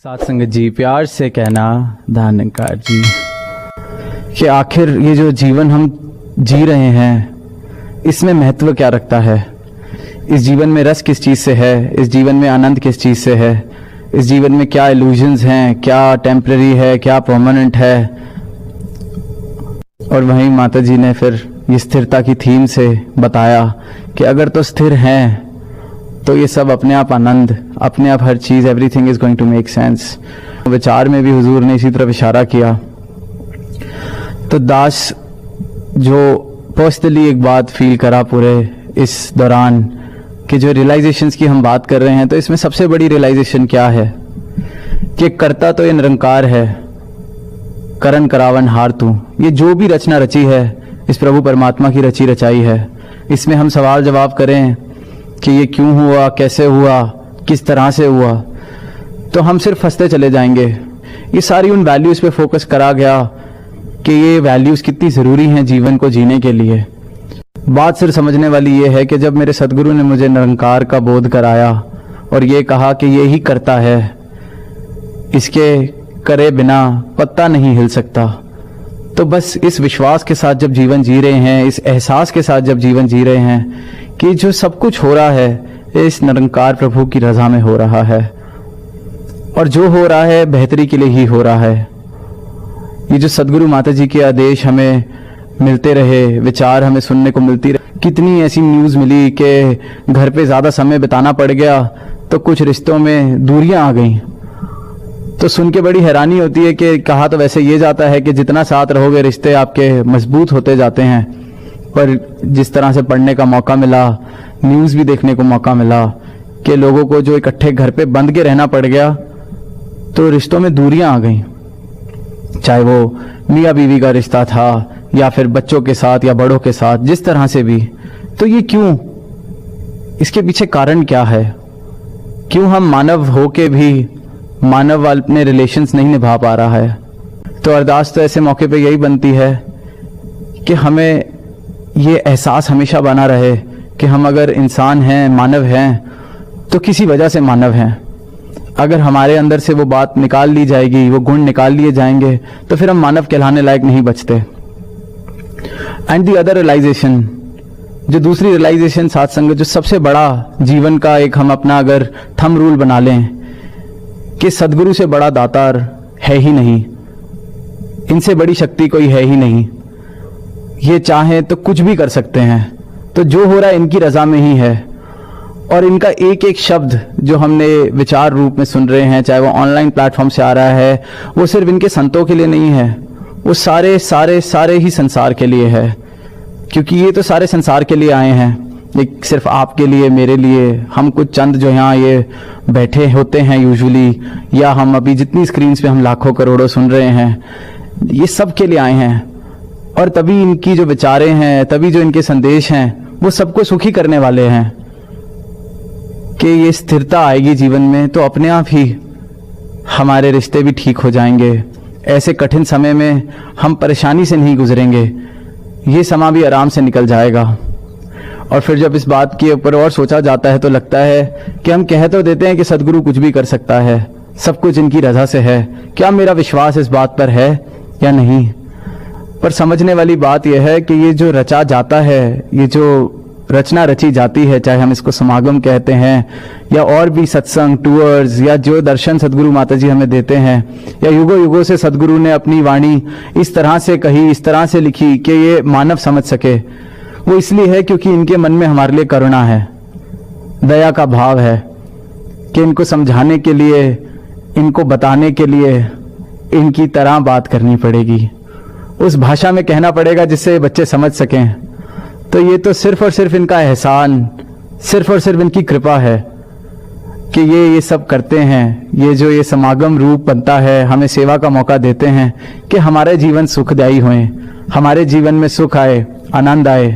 साथ संगत जी, प्यार से कहना दानकार जी कि आखिर ये जो जीवन हम जी रहे हैं इसमें महत्व क्या रखता है। इस जीवन में रस किस चीज़ से है, इस जीवन में आनंद किस चीज़ से है, इस जीवन में क्या इल्यूजन्स हैं, क्या टेम्पररी है, क्या परमानेंट है। और वहीं माता जी ने फिर ये स्थिरता की थीम से बताया कि अगर तो स्थिर हैं तो ये सब अपने आप आनंद, अपने आप हर चीज़, everything is going to make sense. विचार में भी हुजूर ने इसी तरफ इशारा किया। तो दास जो पर्सनली एक बात फील करा पूरे इस दौरान कि जो रियलाइजेशंस की हम बात कर रहे हैं, तो इसमें सबसे बड़ी रियलाइजेशन क्या है कि करता तो ये निरंकार है, करन करावन हार तू। ये जो भी रचना रची है इस प्रभु परमात्मा की रची रचाई है। इसमें हम सवाल जवाब करें कि ये क्यों हुआ, कैसे हुआ, किस तरह से हुआ, तो हम सिर्फ फंसते चले जाएंगे। ये सारी उन वैल्यूज़ पे फोकस करा गया कि ये वैल्यूज़ कितनी ज़रूरी हैं जीवन को जीने के लिए। बात सिर्फ समझने वाली ये है कि जब मेरे सदगुरु ने मुझे निरंकार का बोध कराया और ये कहा कि ये ही करता है, इसके करे बिना पत्ता नहीं हिल सकता, तो बस इस विश्वास के साथ जब जीवन जी रहे हैं, इस एहसास के साथ जब जीवन जी रहे हैं कि जो सब कुछ हो रहा है इस निरंकार प्रभु की रज़ा में हो रहा है, और जो हो रहा है बेहतरी के लिए ही हो रहा है। ये जो सदगुरु माता जी के आदेश हमें मिलते रहे, विचार हमें सुनने को मिलती रहे। कितनी ऐसी न्यूज़ मिली कि घर पे ज़्यादा समय बिताना पड़ गया तो कुछ रिश्तों में दूरियां आ गईं। तो सुन के बड़ी हैरानी होती है कि कहा तो वैसे ये जाता है कि जितना साथ रहोगे रिश्ते आपके मजबूत होते जाते हैं, पर जिस तरह से पढ़ने का मौका मिला, न्यूज़ भी देखने को मौका मिला कि लोगों को जो इकट्ठे घर पे बंद के रहना पड़ गया तो रिश्तों में दूरियां आ गईं। चाहे वो मियाँ बीवी का रिश्ता था या फिर बच्चों के साथ या बड़ों के साथ, जिस तरह से भी। तो ये क्यों, इसके पीछे कारण क्या है? क्यों हम मानव हो के भी मानव अपने रिलेशंस नहीं निभा पा रहा है? तो अरदास तो ऐसे मौके पे यही बनती है कि हमें ये एहसास हमेशा बना रहे कि हम अगर इंसान हैं, मानव हैं, तो किसी वजह से मानव हैं। अगर हमारे अंदर से वो बात निकाल ली जाएगी, वो गुण निकाल लिए जाएंगे, तो फिर हम मानव कहलाने लायक नहीं बचते। एंड दी अदर रियलाइजेशन, जो दूसरी रियलाइजेशन साथ संगत, जो सबसे बड़ा जीवन का एक हम अपना अगर थंब रूल बना लें कि सदगुरु से बड़ा दातार है ही नहीं, इनसे बड़ी शक्ति कोई है ही नहीं। ये चाहें तो कुछ भी कर सकते हैं, तो जो हो रहा है इनकी रजा में ही है। और इनका एक एक शब्द जो हमने विचार रूप में सुन रहे हैं, चाहे वो ऑनलाइन प्लेटफॉर्म से आ रहा है, वो सिर्फ इनके संतों के लिए नहीं है, वो सारे सारे सारे ही संसार के लिए है। क्योंकि ये तो सारे संसार के लिए आए हैं, एक सिर्फ आपके लिए, मेरे लिए, हम कुछ चंद जो यहाँ ये बैठे होते हैं यूजुअली, या हम अभी जितनी स्क्रीन्स पे हम लाखों करोड़ों सुन रहे हैं, ये सब के लिए आए हैं। और तभी इनकी जो विचारें हैं, तभी जो इनके संदेश हैं, वो सबको सुखी करने वाले हैं कि ये स्थिरता आएगी जीवन में तो अपने आप ही हमारे रिश्ते भी ठीक हो जाएंगे। ऐसे कठिन समय में हम परेशानी से नहीं गुजरेंगे, ये समा भी आराम से निकल जाएगा। और फिर जब इस बात के ऊपर और सोचा जाता है तो लगता है कि हम कह तो देते हैं कि सदगुरु कुछ भी कर सकता है, सब कुछ इनकी रज़ा से है। क्या मेरा विश्वास इस बात पर है या नहीं? पर समझने वाली बात यह है कि ये जो रचा जाता है, ये जो रचना रची जाती है, चाहे हम इसको समागम कहते हैं या और भी सत्संग, टूर्स, या जो दर्शन सदगुरु माता जी हमें देते हैं, या युगों युगों से सदगुरु ने अपनी वाणी इस तरह से कही, इस तरह से लिखी कि ये मानव समझ सके, वो इसलिए है क्योंकि इनके मन में हमारे लिए करुणा है, दया का भाव है कि इनको समझाने के लिए, इनको बताने के लिए इनकी तरह बात करनी पड़ेगी, उस भाषा में कहना पड़ेगा जिससे बच्चे समझ सकें। तो ये तो सिर्फ और सिर्फ इनका एहसान, सिर्फ और सिर्फ इनकी कृपा है कि ये सब करते हैं। ये जो ये समागम रूप बनता है, हमें सेवा का मौका देते हैं कि हमारे जीवन सुखदायी होए, हमारे जीवन में सुख आए, आनंद आए।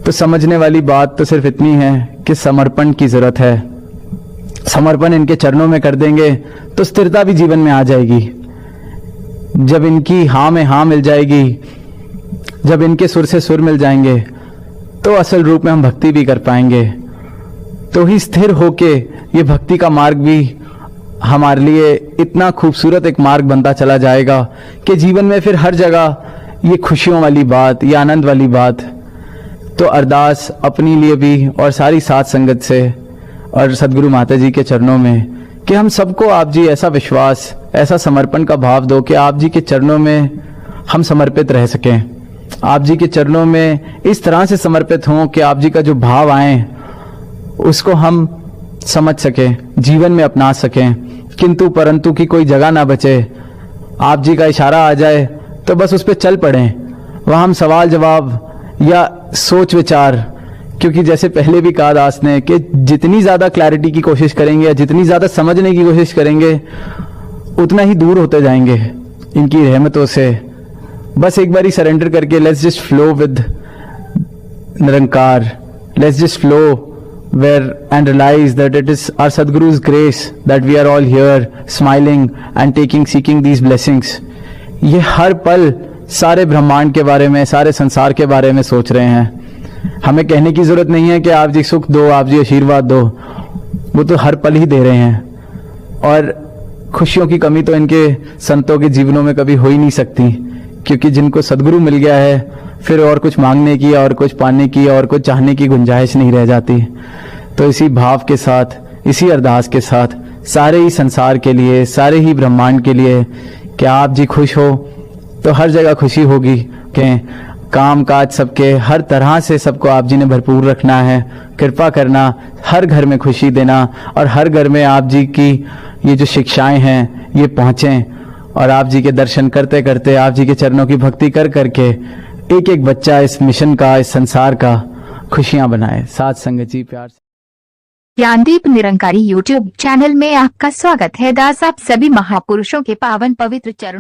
तो समझने वाली बात तो सिर्फ इतनी है कि समर्पण की जरूरत है। समर्पण इनके चरणों में कर देंगे तो स्थिरता भी जीवन में आ जाएगी। जब इनकी हाँ में हाँ मिल जाएगी, जब इनके सुर से सुर मिल जाएंगे, तो असल रूप में हम भक्ति भी कर पाएंगे। तो ही स्थिर होके ये भक्ति का मार्ग भी हमारे लिए इतना खूबसूरत एक मार्ग बनता चला जाएगा कि जीवन में फिर हर जगह ये खुशियों वाली बात, ये आनंद वाली बात। तो अरदास अपनी लिए भी और सारी साथ संगत से और सदगुरु माता जी के चरणों में कि हम सबको आप जी ऐसा विश्वास, ऐसा समर्पण का भाव दो कि आप जी के चरणों में हम समर्पित रह सकें, आप जी के चरणों में इस तरह से समर्पित हों कि आप जी का जो भाव आए उसको हम समझ सकें, जीवन में अपना सकें, किंतु परंतु की कोई जगह ना बचे। आप जी का इशारा आ जाए तो बस उस पर चल पड़ें, वहाँ हम सवाल जवाब या सोच विचार, क्योंकि जैसे पहले भी कहा दास ने कि जितनी ज़्यादा क्लैरिटी की कोशिश करेंगे या जितनी ज़्यादा समझने की कोशिश करेंगे उतना ही दूर होते जाएंगे इनकी रहमतों से। बस एक बारी सरेंडर करके let's just flow with Nirankar, let's just flow where and realize that it is our Sadguru's grace that we are all here smiling and seeking these blessings। ये हर पल सारे ब्रह्मांड के बारे में, सारे संसार के बारे में सोच रहे हैं। हमें कहने की जरूरत नहीं है कि आप जी सुख दो, आप जी आशीर्वाद दो, वो तो हर पल ही दे रहे हैं। और खुशियों की कमी तो इनके संतों के जीवनों में कभी हो ही नहीं सकती, क्योंकि जिनको सदगुरु मिल गया है फिर और कुछ मांगने की और कुछ पाने की और कुछ चाहने की गुंजाइश नहीं रह जाती। तो इसी भाव के साथ, इसी अरदास के साथ सारे ही संसार के लिए, सारे ही ब्रह्मांड के लिए कि आप जी खुश हो तो हर जगह खुशी होगी, कि काम काज सबके हर तरह से सबको आप जी ने भरपूर रखना है, कृपा करना, हर घर में खुशी देना और हर घर में आप जी की ये जो शिक्षाएं हैं ये पहुँचें और आप जी के दर्शन करते करते, आप जी के चरणों की भक्ति कर करके एक एक बच्चा इस मिशन का, इस संसार का खुशियां बनाए। साथ संगत जी प्यार से। ज्ञानदीप निरंकारी YouTube चैनल में आपका स्वागत है। दास आप सभी महापुरुषों के पावन पवित्र चरण